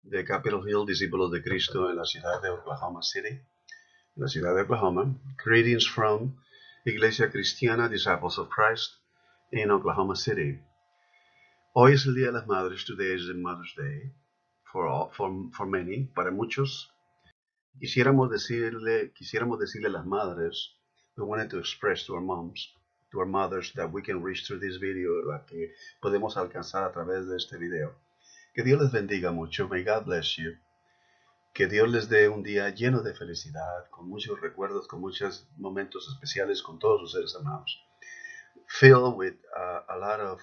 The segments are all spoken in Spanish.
de Capitol Hill, discípulos de Cristo en la ciudad de Oklahoma City, en la ciudad de Oklahoma. Greetings from Iglesia Cristiana, Disciples of Christ in Oklahoma City. Hoy es el Día de las Madres. Today is the Mother's Day for many, para muchos. Quisiéramos decirle a las madres, we wanted to express to our moms, to our mothers, that we can reach through this video, la que podemos alcanzar a través de este video. Que Dios les bendiga mucho. May God bless you. Que Dios les dé un día lleno de felicidad, con muchos recuerdos, con muchos momentos especiales con todos sus seres amados. Filled with a lot of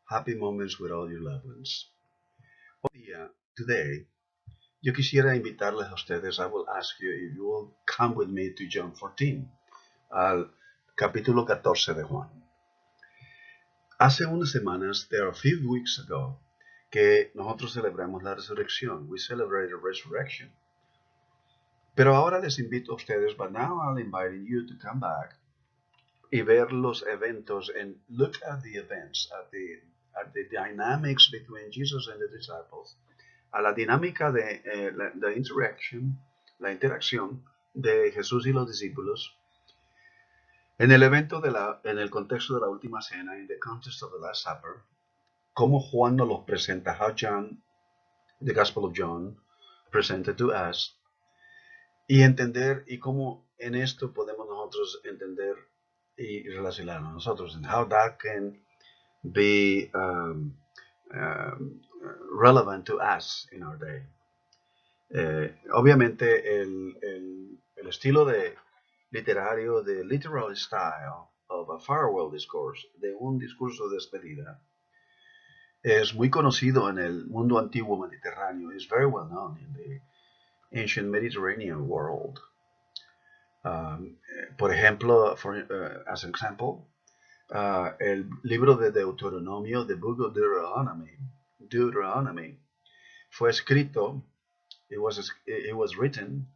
happy moments with all your loved ones. Hoy día, today, yo quisiera invitarles a ustedes, I will ask you if you will come with me to John 14, al capítulo 14 de Juan. Hace unas semanas, there are a few weeks ago, que nosotros celebramos la resurrección. We celebrated resurrection. Pero ahora les invito a ustedes, but now I'm inviting you to come back y ver los eventos and look at the events, at the dynamics between Jesus and the disciples, a la dinámica de la interacción de Jesús y los discípulos en el evento en el contexto de la última cena, in the context of the Last Supper, cómo Juan nos los presenta, how John, the Gospel of John, presented to us, y entender y cómo en esto podemos nosotros entender y relacionarnos nosotros, and how that can be relevant to us in our day. Obviamente el estilo literario, the literal style of a farewell discourse, de un discurso de despedida, es muy conocido en el mundo antiguo mediterráneo. Is very well known in the ancient Mediterranean world. Por ejemplo, as an example, el libro de Deuteronomio, the book of Deuteronomy, fue escrito, it was written,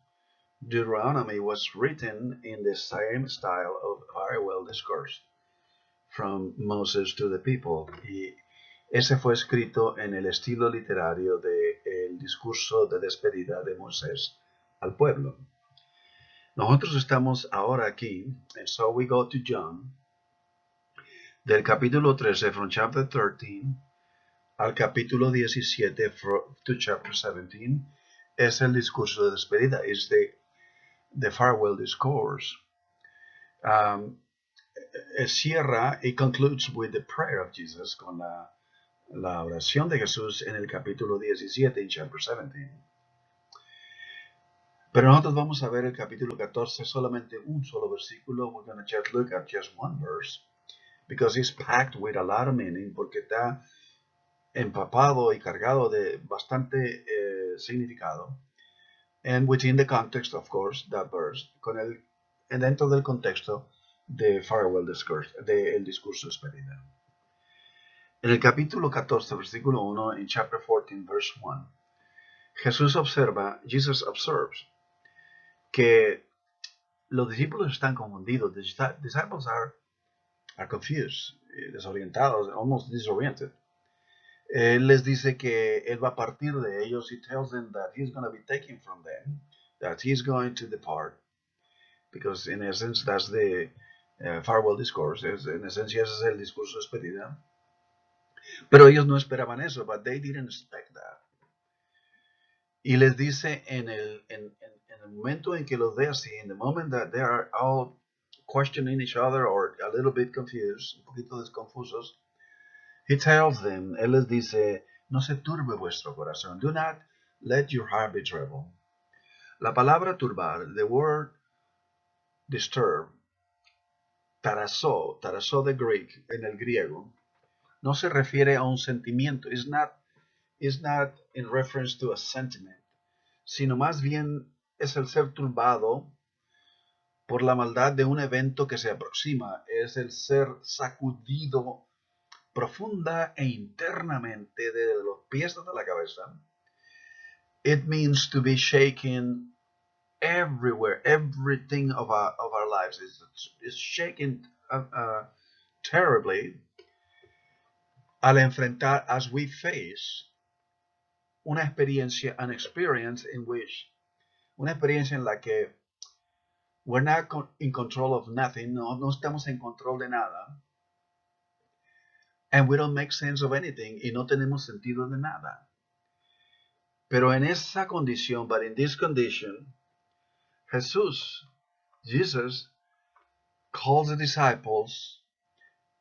Deuteronomy was written in the same style of farewell discourse from Moses to the people. Y ese fue escrito en el estilo literario del discurso de despedida de Moisés al pueblo. Nosotros estamos ahora aquí, and so we go to John, del capítulo 13, from chapter 13, al capítulo 17, to chapter 17, es el discurso de despedida, is the farewell discourse. Cierra, it concludes with the prayer of Jesus, con la oración de Jesús en el capítulo 17, in chapter 17. Pero nosotros vamos a ver el capítulo 14, solamente un solo versículo. We're going to just look at just one verse, because it's packed with a lot of meaning, porque está empapado y cargado de bastante significado. And within the context, of course, that verse, dentro del contexto de farewell discourse, del discurso de despedida. En el capítulo 14, versículo 1, en chapter 14, verse 1, Jesus observes que los discípulos están confundidos. The disciples are confused, desorientados, almost disoriented. Él les dice que él va a partir de ellos. He tells them that he's going to be taken from them, that he's going to depart, because in essence that's the farewell discourse. En esencia ese es el discurso de despedida. Pero ellos no esperaban eso, but they didn't expect that. Y les dice en el momento en que los ve así, in the moment that they are all questioning each other or a little bit confused, un poquito desconfusos, he tells them, él les dice, no se turbe vuestro corazón. Do not let your heart be troubled. La palabra turbar, the word disturb, tarazo de Greek, en el griego, no se refiere a un sentimiento. Is not in reference to a sentiment, sino más bien es el ser turbado por la maldad de un evento que se aproxima. Es el ser sacudido profunda e internamente de los pies hasta la cabeza. It means to be shaken everywhere. Everything of our lives is shaken terribly al enfrentar, as we face una experiencia, an experience in which, una experiencia en la que we're not in control of nothing, no estamos en control de nada, and we don't make sense of anything, y no tenemos sentido de nada. Pero en esa condición, but in this condition, Jesus, calls the disciples,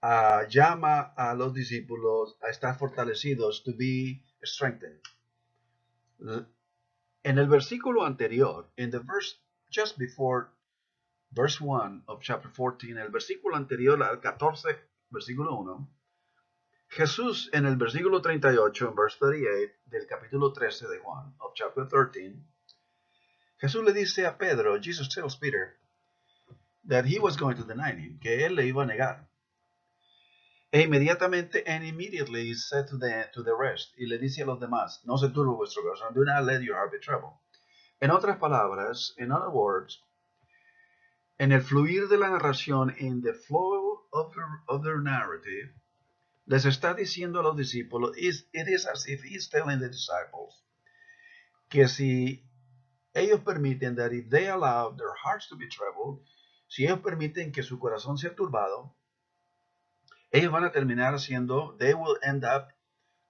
llama a los discípulos a estar fortalecidos, to be strengthened. En el versículo anterior, in the verse just before verse 1 of chapter 14, el versículo anterior al 14, versículo 1, Jesús en el versículo 38, en verse 38 del capítulo 13 de Juan, of chapter 13, Jesús le dice a Pedro, Jesus tells Peter, that he was going to deny him, que él le iba a negar. E inmediatamente, and immediately he said to the rest, y le dice a los demás, no se turbe vuestro corazón, do not let your heart be troubled. En otras palabras, in other words, en el fluir de la narración, in the flow of their narrative, les está diciendo a los discípulos, it is as if he's telling the disciples, que si ellos permiten, that if they allow their hearts to be troubled, si ellos permiten que su corazón sea turbado, ellos van a terminar haciendo, they will end up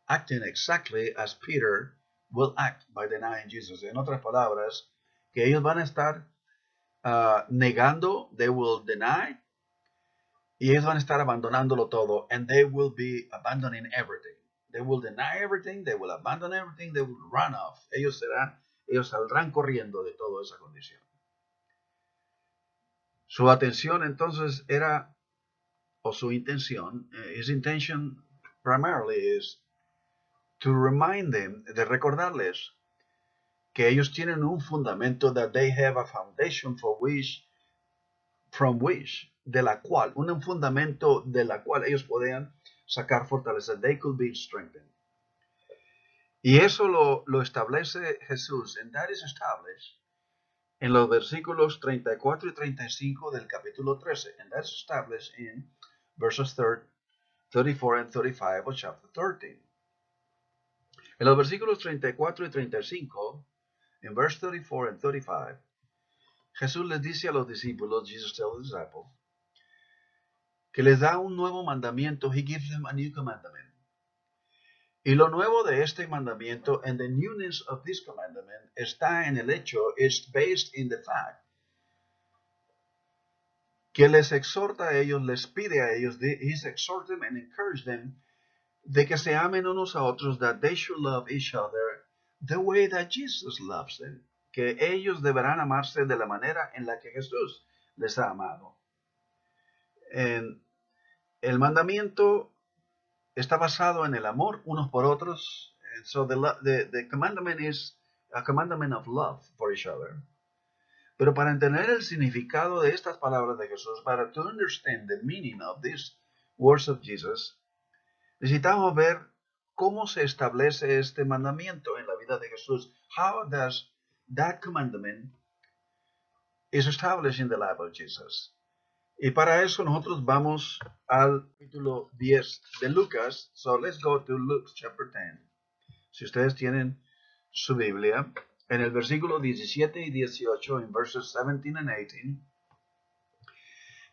acting exactly as Peter will act by denying Jesus. En otras palabras, que ellos van a estar negando, they will deny, y ellos van a estar abandonándolo todo, and they will be abandoning everything. They will deny everything, they will abandon everything, they will run off. Ellos saldrán corriendo de toda esa condición. Su atención entonces era, o su intención, his intention primarily is to remind them, de recordarles que ellos tienen un fundamento, that they have a foundation de la cual, un fundamento de la cual ellos podían sacar fortaleza. They could be strengthened. Y eso lo establece Jesús, and that is established en los versículos 34 y 35 del capítulo 13, and that's established in verses 34 and 35 of chapter 13. En los versículos 34 y 35, en verse 34 and 35, Jesús les dice a los discípulos, Jesus tells the disciples, que les da un nuevo mandamiento. He gives them a new commandment. Y lo nuevo de este mandamiento, and the newness of this commandment, está en el hecho, is based in the fact, que les exhorta a ellos, les pide a ellos, he's exhort them and encourage them, de que se amen unos a otros, that they should love each other the way that Jesus loves them, que ellos deberán amarse de la manera en la que Jesús les ha amado. El mandamiento está basado en el amor unos por otros. And so the commandment is a commandment of love for each other. Pero para entender el significado de estas palabras de Jesús, para to understand the meaning of these words of Jesus, necesitamos ver cómo se establece este mandamiento en la vida de Jesús. How does that commandment is established in the life of Jesus? Y para eso nosotros vamos al capítulo 10 de Lucas. So let's go to Luke chapter 10. Si ustedes tienen su Biblia, en el versículo 17 y 18, en verses 17 and 18,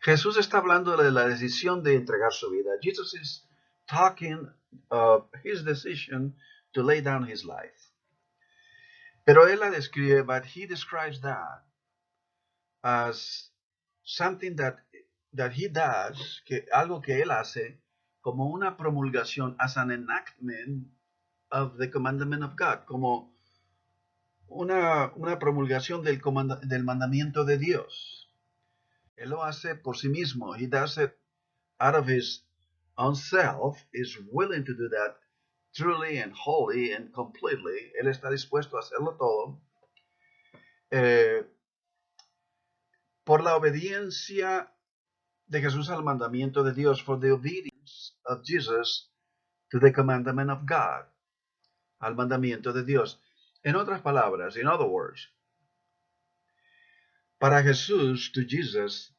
Jesús está hablando de la decisión de entregar su vida. Jesus is talking of his decision to lay down his life. Pero él la describe, but he describes that as something that he does, algo que él hace, como una promulgación, as an enactment of the commandment of God, como una promulgación del mandamiento de Dios. Él lo hace por sí mismo. He does it out of his own self, is willing to do that truly and wholly and completely. Él está dispuesto a hacerlo todo. Por la obediencia de Jesús al mandamiento de Dios, for the obedience of Jesus to the commandment of God, al mandamiento de Dios. En otras palabras, in other words, para Jesús, to Jesus,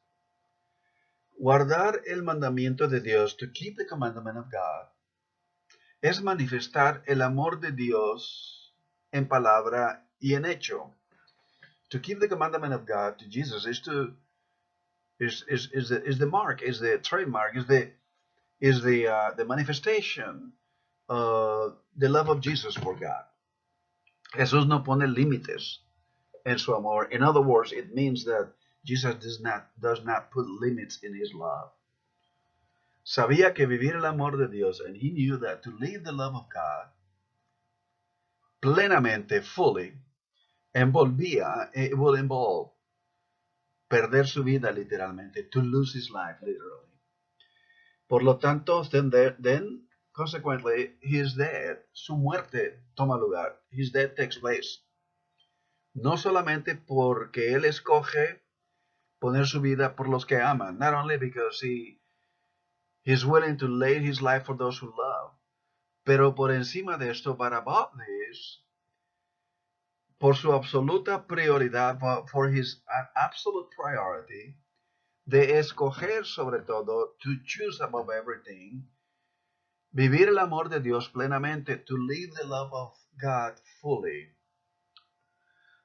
guardar el mandamiento de Dios, to keep the commandment of God, es manifestar el amor de Dios en palabra y en hecho. To keep the commandment of God to Jesus is the mark, is the trademark, is the manifestation of the love of Jesus for God. Jesús no pone límites en su amor. In other words, it means that Jesus does not put limits in his love. Sabía que vivir el amor de Dios, and he knew that to live the love of God plenamente, fully, it will involve perder su vida literalmente, to lose his life literally. Por lo tanto, then consequently, his death, su muerte toma lugar, his death takes place. No solamente porque él escoge poner su vida por los que aman, not only because he's willing to lay his life for those who love, pero por encima de esto, but above this, por su absoluta prioridad, for his absolute priority, de escoger sobre todo, to choose above everything, vivir el amor de Dios plenamente, to live the love of God fully,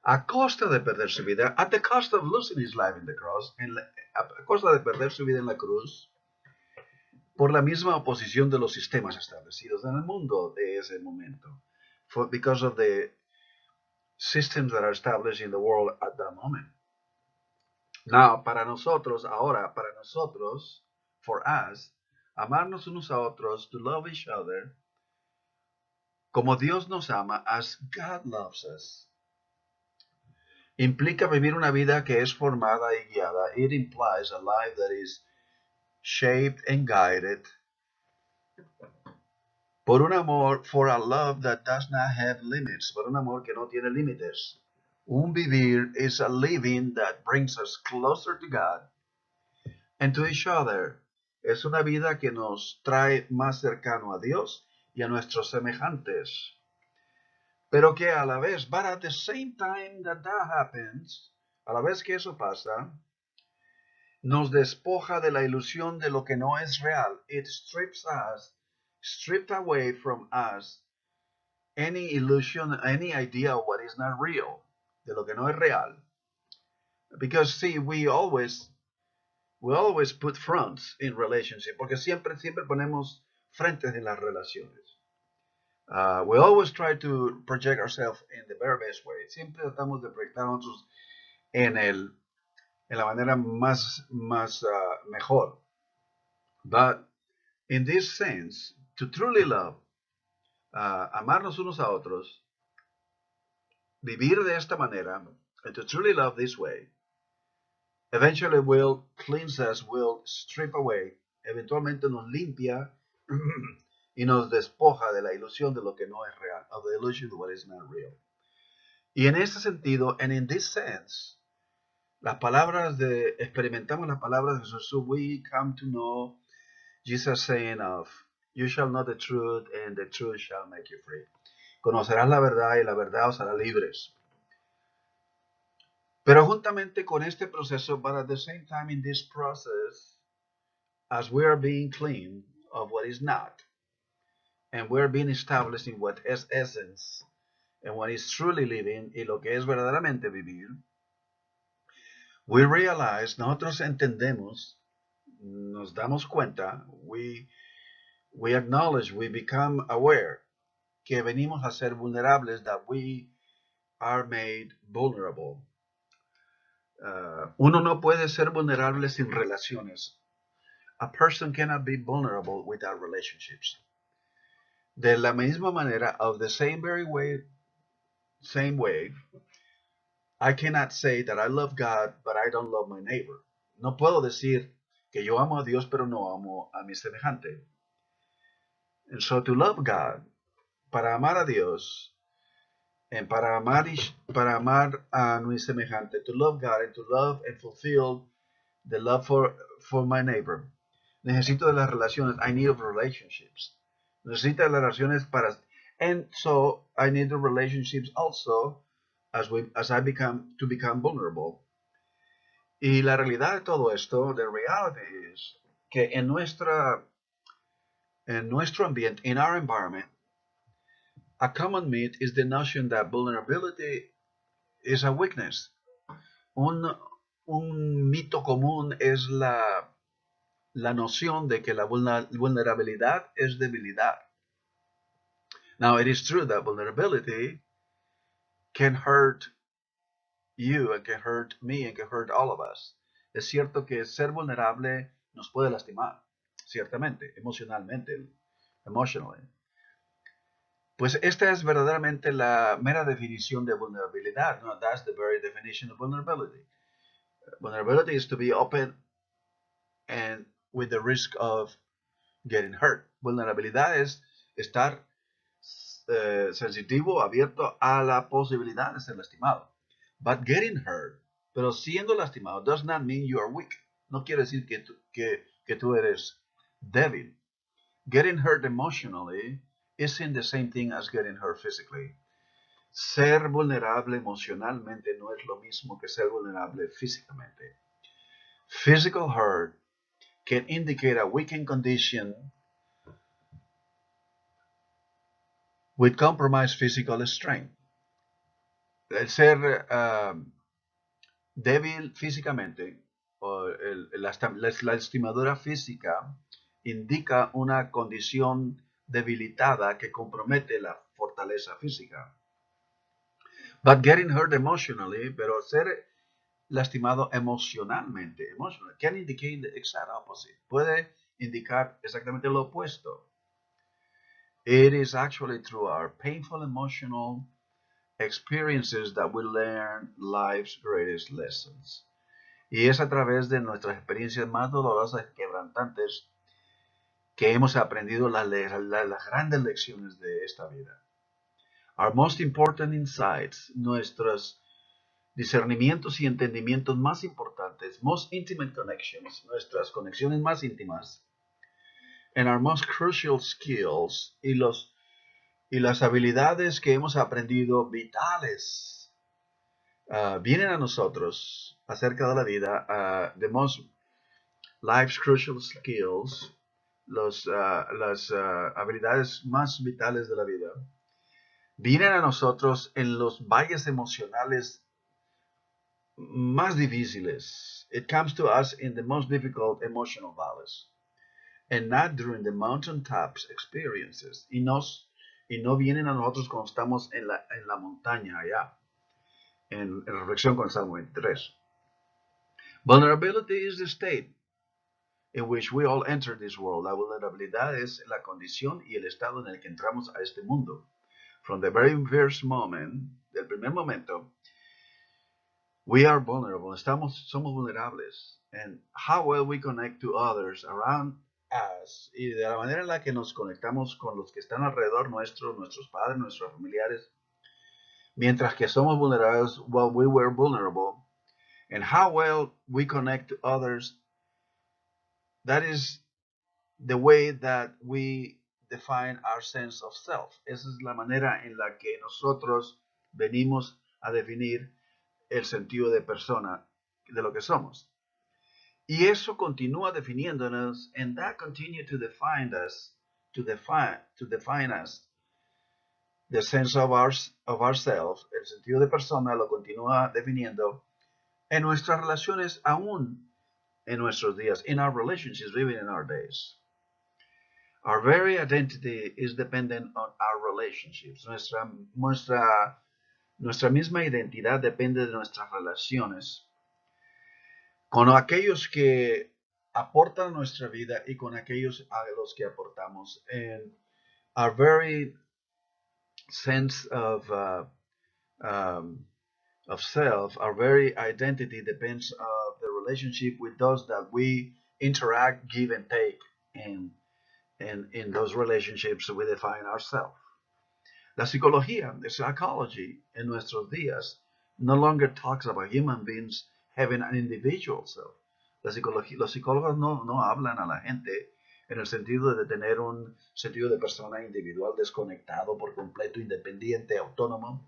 a costa de perder su vida, at the cost of losing his life in the cross, a costa de perder su vida en la cruz, por la misma oposición de los sistemas establecidos en el mundo de ese momento, because of the systems that are established in the world at that moment. Now, para nosotros, for us, amarnos unos a otros, to love each other, como Dios nos ama, as God loves us, implica vivir una vida que es formada y guiada. It implies a life that is shaped and guided por un amor, for a love that does not have limits, por un amor que no tiene límites. Un vivir is a living that brings us closer to God and to each other. Es una vida que nos trae más cercano a Dios y a nuestros semejantes. Pero que a la vez, but at the same time that happens, a la vez que eso pasa, nos despoja de la ilusión de lo que no es real. It stripped away from us any illusion, any idea of what is not real, de lo que no es real. Because see, we always put fronts in relationship, porque siempre ponemos frentes en las relaciones. We always try to project ourselves in the very best way. Siempre tratamos de proyectar a nosotros en la manera más mejor. But in this sense, to truly love, amarnos unos a otros, vivir de esta manera, and to truly love this way, eventually will cleanse us, will strip away, eventualmente nos limpia y nos despoja de la ilusión de lo que no es real, of the illusion of what is not real. Y en ese sentido, and in this sense, experimentamos las palabras de Jesús, we come to know Jesus saying of, you shall know the truth and the truth shall make you free. Conocerás la verdad y la verdad os hará libres. Pero juntamente con este proceso, but at the same time in this process, as we are being clean of what is not, and we are being established in what is essence, and what is truly living, y lo que es verdaderamente vivir, we realize, nosotros entendemos, nos damos cuenta, we acknowledge, we become aware, que venimos a ser vulnerables, that we are made vulnerable. Uno no puede ser vulnerable sin relaciones. A person cannot be vulnerable without relationships. De la misma manera, of the same way, I cannot say that I love God, but I don't love my neighbor. No puedo decir que yo amo a Dios, pero no amo a mi semejante. And so to love God, para amar a Dios, and para amar a mi semejante, to love God and to love and fulfill the love for my neighbor. Necesito de las relaciones. I need of relationships. Necesito de las relaciones and so I need the relationships also as I become vulnerable. Y la realidad de todo esto, the reality is que en nuestro ambiente, in our environment, A common myth is the notion that vulnerability is a weakness. Un mito común es la noción de que la vulnerabilidad es debilidad. Now, it is true that vulnerability can hurt you and can hurt me and can hurt all of us. Es cierto que ser vulnerable nos puede lastimar, ciertamente, emocionalmente, emotionally. Pues esta es verdaderamente la mera definición de vulnerabilidad. No, that's the very definition of vulnerability. Vulnerability is to be open and with the risk of getting hurt. Vulnerabilidad es estar sensitivo, abierto a la posibilidad de ser lastimado. But getting hurt, pero siendo lastimado, does not mean you are weak. No quiere decir que tú eres débil. Getting hurt emotionally isn't the same thing as getting hurt physically. Ser vulnerable emocionalmente no es lo mismo que ser vulnerable físicamente. Physical hurt can indicate a weakened condition with compromised physical strength. El ser débil físicamente, o la lastimadura física, indica una condición debilitada que compromete la fortaleza física. But getting hurt emotionally, pero ser lastimado emocionalmente, can indicate the exact opposite. Puede indicar exactamente lo opuesto. It is actually through our painful emotional experiences that we learn life's greatest lessons. Y es a través de nuestras experiencias más dolorosas y quebrantantes que hemos aprendido las grandes lecciones de esta vida. Our most important insights, nuestros discernimientos y entendimientos más importantes, most intimate connections, nuestras conexiones más íntimas, and our most crucial skills y las habilidades que hemos aprendido vitales vienen a nosotros acerca de la vida. The most life's crucial skills, las habilidades más vitales de la vida, vienen a nosotros en los valles emocionales más difíciles. It comes to us in the most difficult emotional valleys, and not during the mountaintops experiences. Y no vienen a nosotros cuando estamos en la montaña allá, en reflexión con Salmo 23. Vulnerability is the state in which we all enter this world. La vulnerabilidad es la condición y el estado en el que entramos a este mundo. From the very first moment, del primer momento, we are vulnerable. Somos vulnerables. And how well we connect to others around us, y de la manera en la que nos conectamos con los que están alrededor nuestro, nuestros padres, nuestros familiares, mientras que somos vulnerables while we were vulnerable, and how well we connect to others, that is the way that we define our sense of self. Esa es la manera en la que nosotros venimos a definir el sentido de persona de lo que somos. Y eso continúa definiéndonos, and that continue to define us, the sense of ourselves, el sentido de persona lo continúa definiendo en nuestras relaciones aún en nuestros días, in our relationships, even in our days. Our very identity is dependent on our relationships. Nuestra misma identidad depende de nuestras relaciones con aquellos que aportan nuestra vida y con aquellos a los que aportamos. And our very sense of self, our very identity depends on the relationship with those that we interact, give and take, and in those relationships we define ourselves. La psicología, the psychology en nuestros días no longer talks about human beings having an individual self. Los psicólogos no hablan a la gente en el sentido de tener un sentido de persona individual, desconectado, por completo, independiente, autónomo.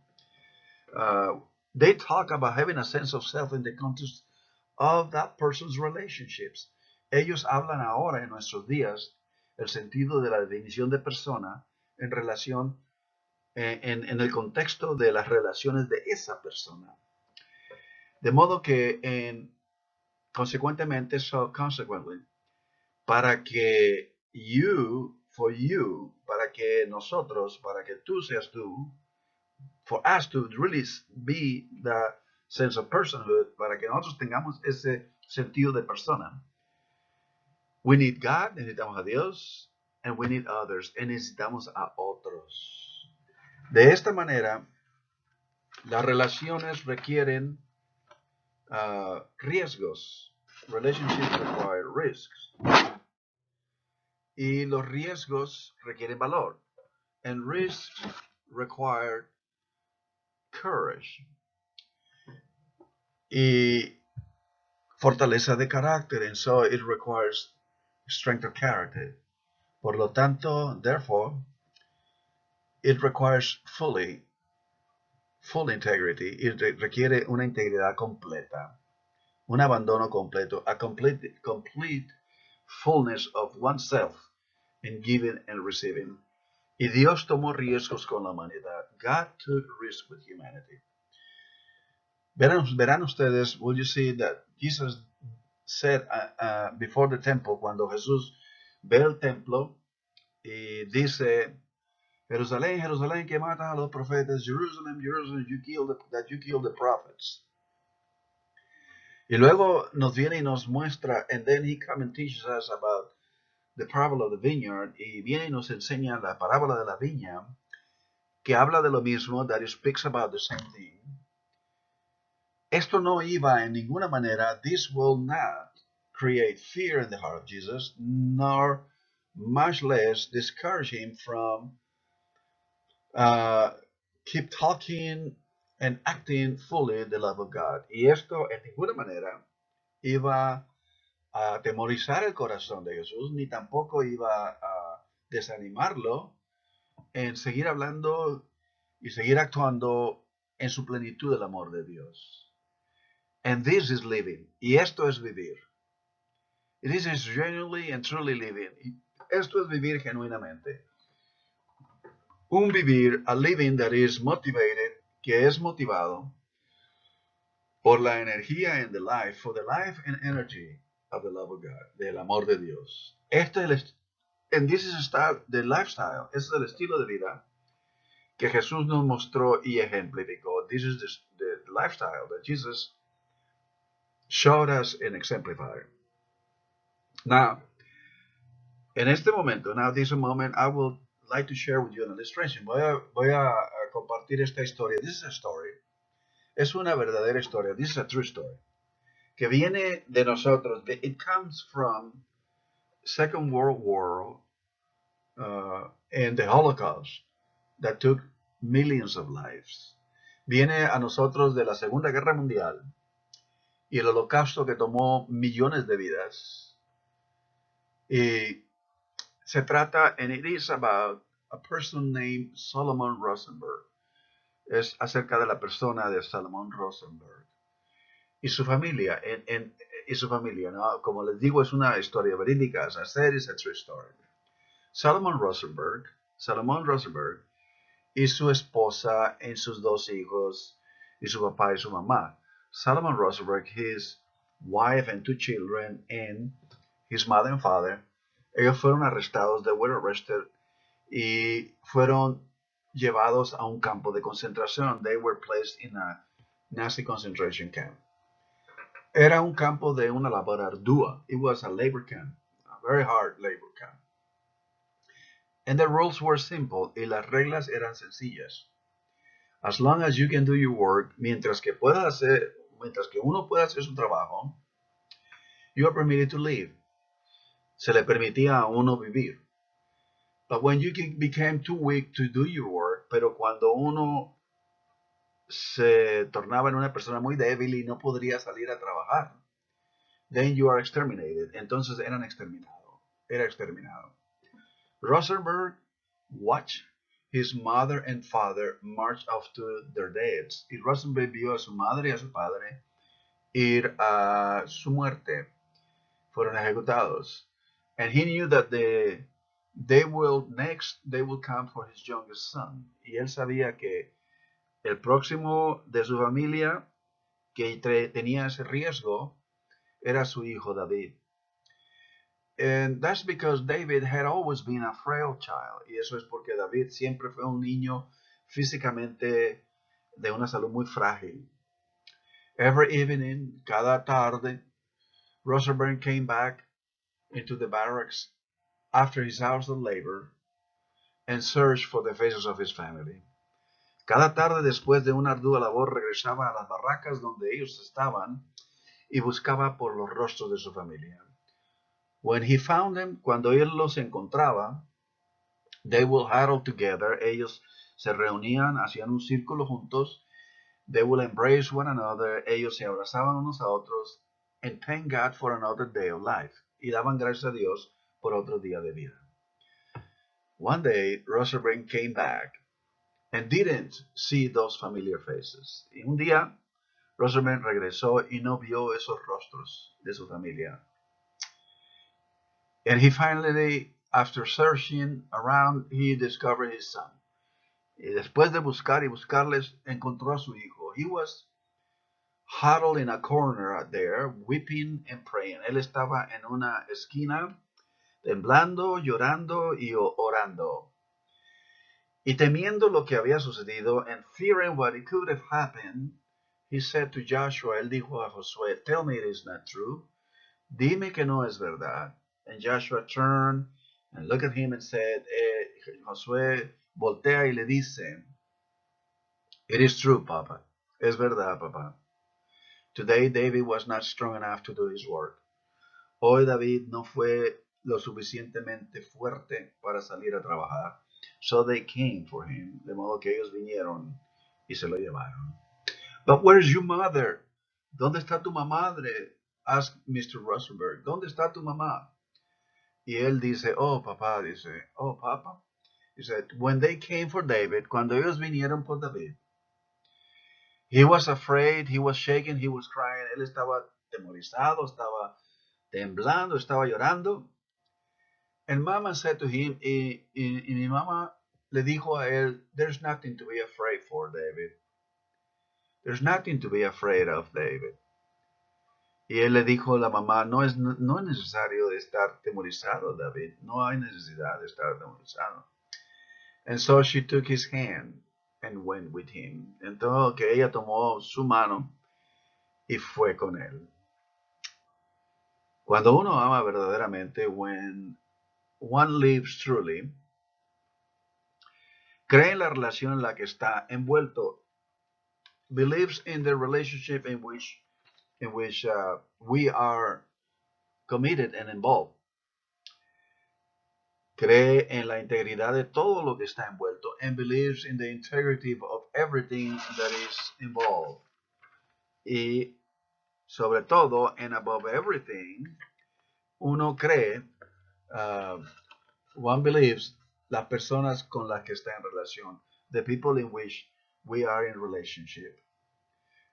They talk about having a sense of self in the context of that person's relationships. Ellos hablan ahora en nuestros días el sentido de la definición de persona en relación en el contexto de las relaciones de esa persona. De modo que, consecuentemente, consequently, para que para que nosotros, para que tú seas tú, for us to really be the sense of personhood, para que nosotros tengamos ese sentido de persona, we need God, necesitamos a Dios, and we need others, y necesitamos a otros. De esta manera, las relaciones requieren riesgos. Relationships require risks. Y los riesgos requieren valor. And risks require courage. Y fortaleza de carácter. And so it requires strength of character. Por lo tanto, therefore, it requires full integrity. Y requiere una integridad completa. Un abandono completo. A complete fullness of oneself in giving and receiving. Y Dios tomó riesgos con la humanidad. God took risks with humanity. Verán ustedes, will you see that Jesus said before the temple, cuando Jesús ve el templo y dice, Jerusalén, Jerusalén, que matas a los profetas, Jerusalem, Jerusalem, that you kill the prophets. Y luego nos viene y nos muestra, and then he comes and teaches us about the parable of the vineyard, y viene y nos enseña la parábola de la viña, que habla de lo mismo, that it speaks about the same thing. Esto no iba en ninguna manera, this will not create fear in the heart of Jesus, nor much less discourage him from keep talking and acting fully the love of God. Y esto en ninguna manera iba a atemorizar el corazón de Jesús, ni tampoco iba a desanimarlo en seguir hablando y seguir actuando en su plenitud del amor de Dios. And this is living. Y esto es vivir. This is genuinely and truly living. Esto es vivir genuinamente. Un vivir, a living that is motivated, que es motivado por la energía and the life, for the life and energy of the love of God, del amor de Dios. Este es and this is the lifestyle. Este es el estilo de vida que Jesús nos mostró y ejemplificó. This is the lifestyle that Jesus showed us and exemplified. Now, en este momento, now this moment, I would like to share with you an illustration. Voy a compartir esta historia. This is a story. Es una verdadera historia. This is a true story. Que viene de nosotros. It comes from Second World War and the Holocaust that took millions of lives. Viene a nosotros de la Segunda Guerra Mundial y el holocausto que tomó millones de vidas. Y se trata, and it is about a person named Solomon Rosenberg. Es acerca de la persona de Solomon Rosenberg. Y su familia, ¿no? Como les digo, es una historia verídica. As I said, it's a true story. Solomon Rosenberg y su esposa y sus dos hijos y su papá y su mamá. Solomon Rosenberg, his wife and two children, and his mother and father, ellos fueron arrestados, they were arrested, y fueron llevados a un campo de concentración. They were placed in a Nazi concentration camp. Era un campo de una labor ardua. It was a labor camp, a very hard labor camp. And the rules were simple, y las reglas eran sencillas. As long as you can do your work, mientras que uno pueda hacer su trabajo, you are permitted to live. Se le permitía a uno vivir. But when you became too weak to do your work, pero cuando uno se tornaba en una persona muy débil y no podría salir a trabajar, then you are exterminated. Entonces era exterminado. Rosenberg watched his mother and father march off to their deaths. Y Rosenberg vio a su madre y a su padre ir a su muerte. Fueron ejecutados. And he knew that they will come for his youngest son. Y él sabía que el próximo de su familia que tenía ese riesgo era su hijo David. And that's because David had always been a frail child. Y eso es porque David siempre fue un niño físicamente de una salud muy frágil. Every evening, cada tarde, Rosenberg came back into the barracks after his hours of labor and searched for the faces of his family. Cada tarde después de una ardua labor regresaba a las barracas donde ellos estaban y buscaba por los rostros de su familia. When he found them, cuando él los encontraba, they will huddle together, ellos se reunían, hacían un círculo juntos, they will embrace one another, ellos se abrazaban unos a otros, and thank God for another day of life, y daban gracias a Dios por otro día de vida. One day, Rosenberg came back and didn't see those familiar faces. Y un día, Rosenberg regresó y no vio esos rostros de su familia. And he finally, after searching around, he discovered his son. Y después de buscar y buscarles, encontró a su hijo. He was huddled in a corner there, weeping and praying. Él estaba en una esquina, temblando, llorando y orando. Y temiendo lo que había sucedido, and fearing what it could have happened, he said to Joshua, él dijo a Josué, tell me it is not true. Dime que no es verdad. And Joshua turned and looked at him and said, Josué voltea y le dice, it is true, Papa. Es verdad, Papá. Today David was not strong enough to do his work. Hoy David no fue lo suficientemente fuerte para salir a trabajar. So they came for him. De modo que ellos vinieron y se lo llevaron. But where is your mother? ¿Dónde está tu madre? Asked Mr. Rosenberg. ¿Dónde está tu mamá? Y él dice, oh, papá, dice, oh, papa. He said, when they came for David, cuando ellos vinieron por David, he was afraid, he was shaking, he was crying. Él estaba temorizado, estaba temblando, estaba llorando. And mama said to him, y mi mamá le dijo a él, there's nothing to be afraid for, David. There's nothing to be afraid of, David. Y él le dijo a la mamá, no es necesario de estar temorizado, David. No hay necesidad de estar temorizado. And so she took his hand and went with him. Entonces que ella tomó su mano y fue con él. Cuando uno ama verdaderamente, when one lives truly, cree en la relación en la que está envuelto, believes in the relationship in which we are committed and involved. Cree en la integridad de todo lo que está envuelto, and believes in the integrity of everything that is involved. Y sobre todo, and above everything, uno cree, one believes, las personas con las que está en relación, the people in which we are in relationship.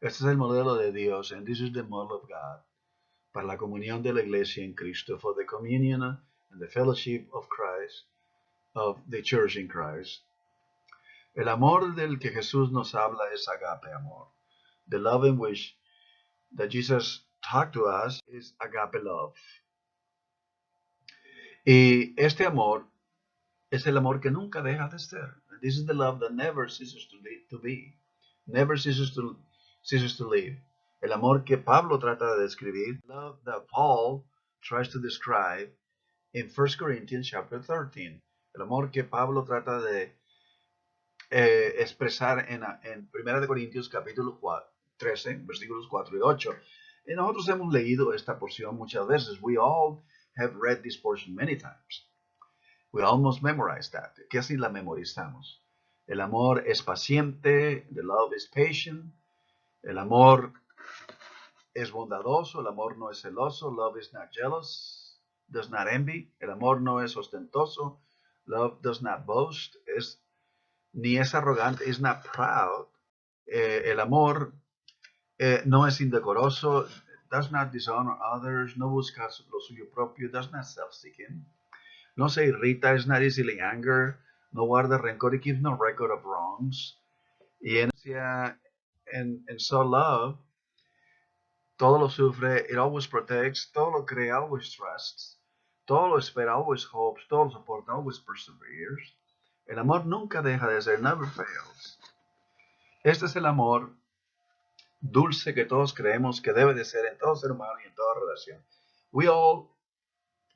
Este es el modelo de Dios, and this is the model of God, para la comunión de la iglesia en Cristo, for the communion and the fellowship of Christ, of the church in Christ. El amor del que Jesús nos habla es agape amor. The love in which that Jesus talked to us is agape love. Y este amor es el amor que nunca deja de ser. This is the love that never ceases to be. Never ceases to live. El amor que Pablo trata de describir. Love that Paul tries to describe in 1 Corinthians chapter 13. El amor que Pablo trata de expresar en 1 Corintios capítulo 13, versículos 4 y 8. Y nosotros hemos leído esta porción muchas veces. We all have read this portion many times. We almost memorized that. Casi la memorizamos. El amor es paciente. The love is patient. El amor es bondadoso. El amor no es celoso. Love is not jealous. Does not envy. El amor no es ostentoso. Love does not boast. Ni es arrogante. Is not proud. El amor no es indecoroso. Does not dishonor others. No busca lo suyo propio. Does not self-seeking. no se irrita, is not easily angered, no guarda rencor, it keeps no record of wrongs. Y en so love, todo lo sufre, it always protects, todo lo cree, always trusts, todo lo espera, always hopes, todo lo soporta, always perseveres. El amor nunca deja de ser, never fails. Este es el amor dulce que todos creemos que debe de ser en todo ser humano y en toda relación. We all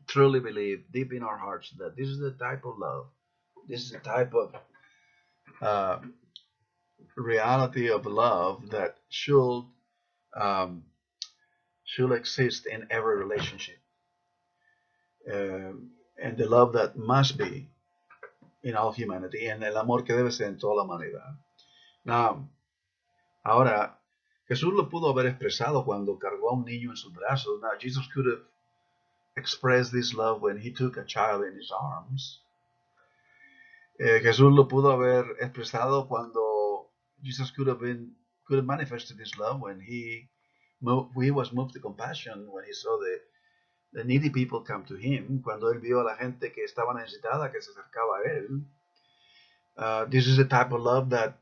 truly believe deep in our hearts that this is the type of love, this is the type of reality of love that should exist in every relationship, and the love that must be in all humanity, and el amor que debe ser en toda la humanidad. Now, ahora, Jesús lo pudo haber expresado cuando cargó a un niño en sus brazos. Now, Jesus could have expressed this love when he took a child in his arms. Jesús lo pudo haber expresado cuando Jesus could have manifested his love when he was moved to compassion when he saw the needy people come to him, cuando él vio a la gente que estaba necesitada que se acercaba a él. This is the type of love that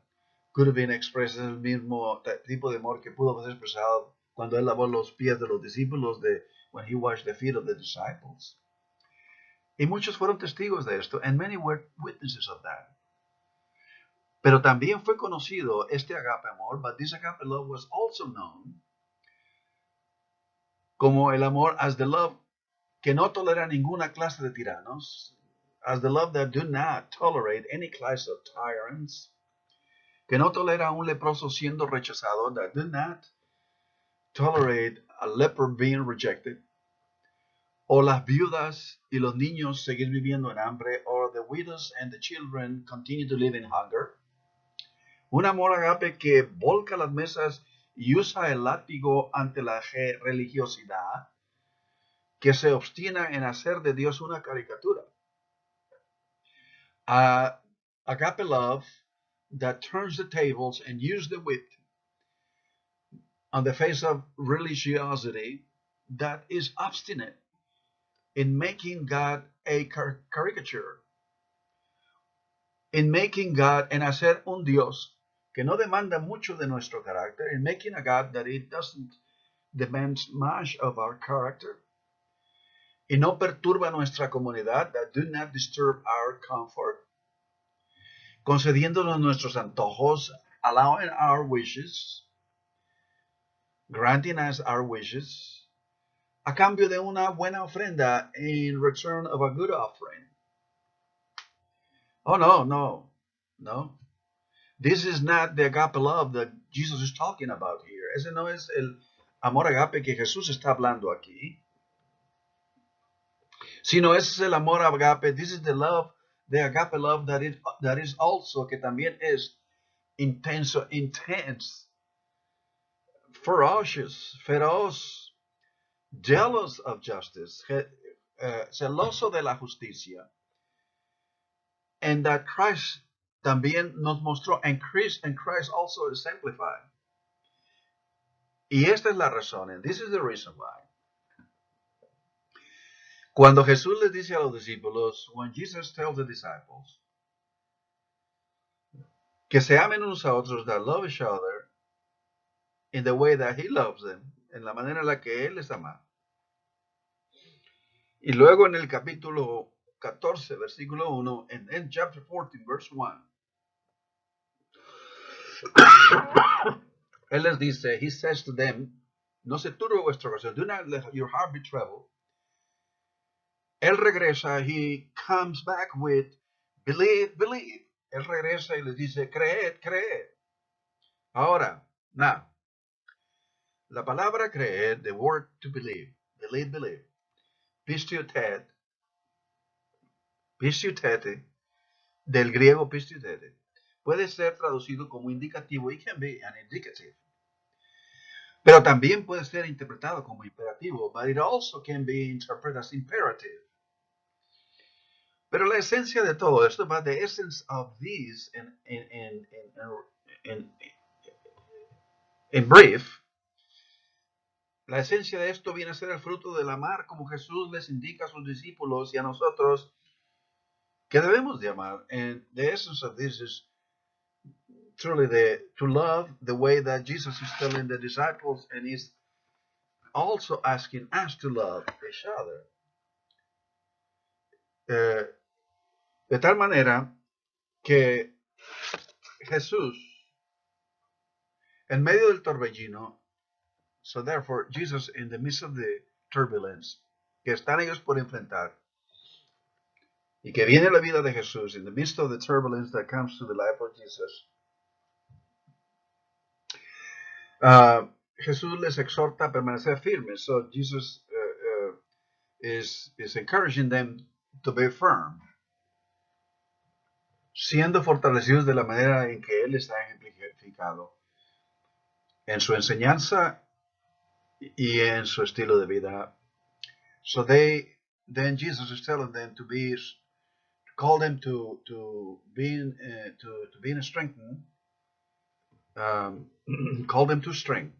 could have been expressed, el mismo tipo de amor que pudo ser expresado cuando él lavó los pies de los discípulos, when he washed the feet of the disciples. Y muchos fueron testigos de esto, and many were witnesses of that. Pero también fue conocido este agape amor, but this agape love was also known como el amor as the love que no tolera ninguna clase de tiranos, as the love that do not tolerate any class of tyrants, que no tolera a un leproso siendo rechazado, that do not tolerate a leper being rejected, o las viudas y los niños seguir viviendo en hambre, or the widows and the children continue to live in hunger. Un amor agape que volca las mesas y usa el látigo ante la religiosidad, que se obstina en hacer de Dios una caricatura. Agape love that turns the tables and uses the whip on the face of religiosity, that is obstinate in making God a caricature, in making God, en hacer un Dios que no demanda mucho de nuestro carácter, in making a God that it doesn't demand much of our character, y no perturba nuestra comunidad, that do not disturb our comfort, concediéndonos nuestros antojos, allowing our wishes, granting us our wishes, a cambio de una buena ofrenda, in return of a good offering. Oh, no. This is not the agape love that Jesus is talking about here. Ese no es el amor agape que Jesús está hablando aquí. Sino ese es el amor agape. This is the love, the agape love that is also, que también es intense, ferocious, feroz, jealous of justice, celoso de la justicia. And that Christ también nos mostró, and Christ also exemplified. Y esta es la razón, and this is the reason why. Cuando Jesús les dice a los discípulos, when Jesus tells the disciples, que se amen unos a otros, that love each other in the way that he loves them, en la manera en la que él les ama. Y luego en el capítulo 14, versículo 1, and then chapter 14, verse 1, él les dice, he says to them, no se turbe vuestro corazón, do not let your heart be troubled. Él regresa, he comes back with, believe. Él regresa y les dice, creed. Ahora, now, la palabra creer, the word to believe, pistiotete, del griego pistiotete, puede ser traducido como indicativo, it can be an indicative. Pero también puede ser interpretado como imperativo, but it also can be interpreted as imperative. Pero la esencia de todo esto, but the essence of these, in brief, la esencia de esto viene a ser el fruto del amar, como Jesús les indica a sus discípulos y a nosotros, que debemos de amar. And the essence of this is truly to love the way that Jesus is telling the disciples and is also asking us to love each other. De tal manera que Jesús, en medio del torbellino, so therefore Jesus in the midst of the turbulence que están ellos por enfrentar, y que viene la vida de Jesús, in the midst of the turbulence that comes to the life of Jesus, Jesús les exhorta a permanecer firmes. So Jesus is encouraging them to be firm, siendo fortalecidos de la manera en que Él está ejemplificado en su enseñanza y en su estilo de vida. So then Jesus is telling them to call them to being strengthened, call them to strength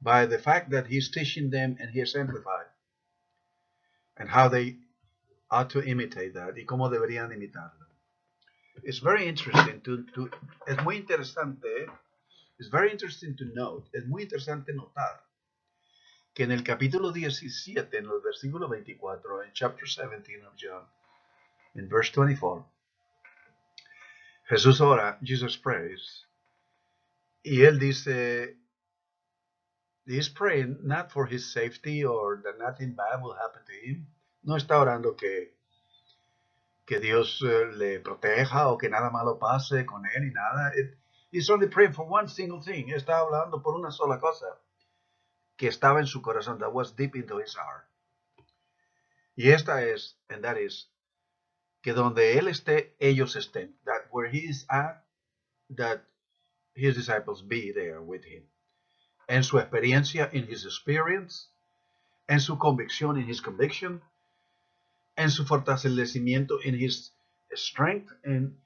by the fact that He's teaching them and He has amplified, and how they ought to imitate that y cómo deberían imitarlo. It's very interesting es muy interesante, it's very interesting to note, es muy interesante notar que en el capítulo 17, en el versículo 24, en chapter 17 of John, in verse 24, Jesús ora, Jesus prays, y él dice, he's praying not for his safety or that nothing bad will happen to him. No está orando que Dios le proteja o que nada malo pase con él y nada. He's only praying for one single thing. Está hablando por una sola cosa que estaba en su corazón, that was deep into his heart. Y esta es, and that is, que donde él esté, ellos estén. That where he is at, that his disciples be there with him. En su experiencia, in his experience, en su convicción, in his conviction, en su fortalecimiento, in his strength, in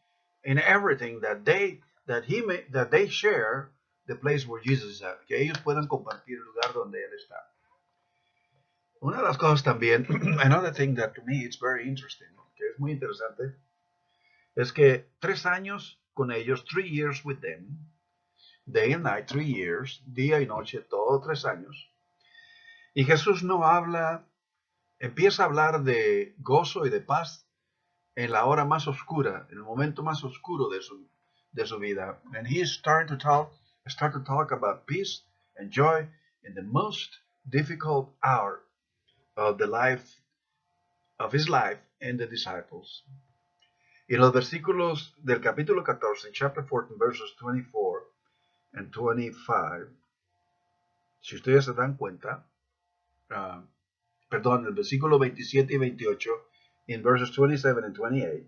everything that they share the place where Jesus is at, que ellos puedan compartir el lugar donde él está. Una de las cosas también, another thing that to me it's very interesting, que es muy interesante, es que 3 años con ellos, 3 years with them, day and night, 3 years, día y noche, todo 3 años. Y Jesús no habla, empieza a hablar de gozo y de paz en la hora más oscura, en el momento más oscuro de su vida. And he start to talk about peace and joy in the most difficult hour of his life and the disciples. Y los versículos del capítulo 14, chapter 14, verses 24 and 25, si ustedes se dan cuenta, perdón, el versículo 27 y 28, in verses 27 and 28,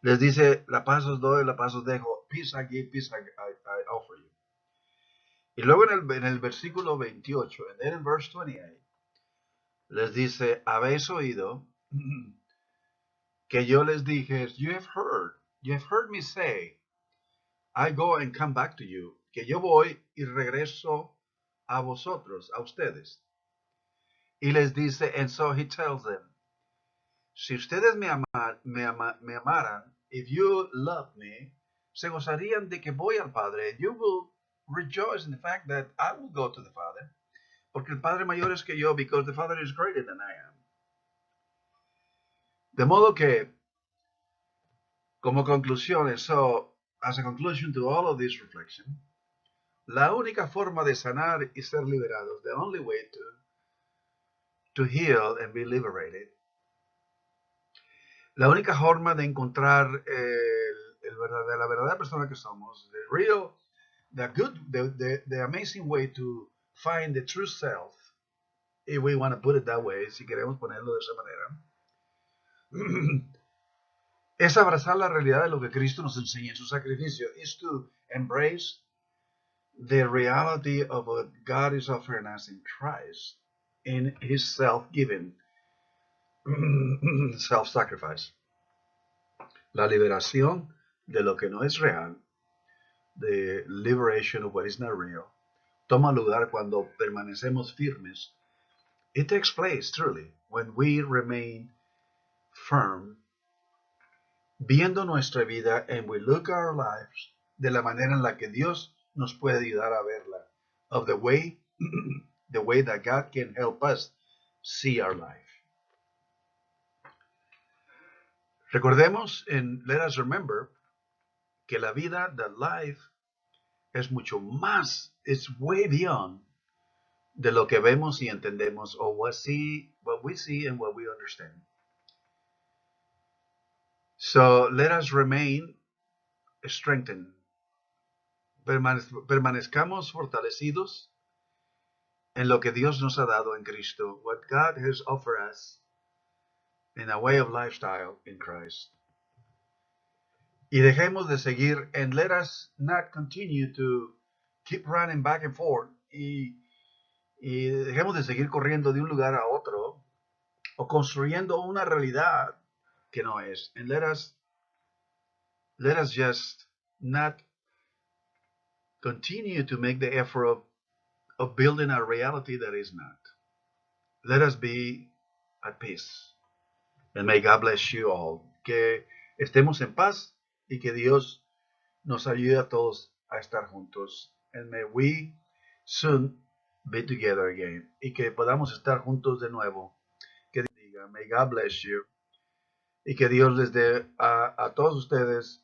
les dice, la paz os doy, la paz os dejo, peace I give, peace I offer you. Y luego en el versículo 28, and then in verse 28, les dice, habéis oído que yo les dije, you have heard me say, I go and come back to you, que yo voy y regreso a vosotros, a ustedes. Y les dice, and so he tells them, si ustedes me amaran, if you love me, se gozarían de que voy al Padre. You will rejoice in the fact that I will go to the Father, porque el Padre mayor es que yo, because the Father is greater than I am. De modo que, como conclusión, so as a conclusion to all of this reflection, la única forma de sanar y ser liberados, the only way to heal and be liberated, la única forma de encontrar la verdadera persona que somos, the amazing way to find the true self, if we want to put it that way, si queremos ponerlo de esa manera, es abrazar la realidad de lo que Cristo nos enseña en su sacrificio, is to embrace the reality of what God is offering us in Christ, in his self-giving, self-sacrifice. La liberación de lo que no es real, the liberation of what is not real, toma lugar cuando permanecemos firmes. It takes place truly when we remain firm viendo nuestra vida and we look at our lives de la manera en la que Dios nos puede ayudar a verla, of the way the way that God can help us see our life. Recordemos and let us remember que la vida, the life, es mucho más, it's way beyond de lo que vemos y entendemos, or what we see and what we understand. So let us remain strengthened. Permanezcamos fortalecidos en lo que Dios nos ha dado en Cristo, what God has offered us in a way of lifestyle in Christ. Y dejemos de seguir, and let us not continue to keep running back and forth, y dejemos de seguir corriendo de un lugar a otro, o construyendo una realidad que no es. And let us just not continue to make the effort of building a reality that is not. Let us be at peace. And may God bless you all. Que estemos en paz y que Dios nos ayude a todos a estar juntos. And may we soon be together again. Y que podamos estar juntos de nuevo. Que diga, may God bless you. Y que Dios les dé a todos ustedes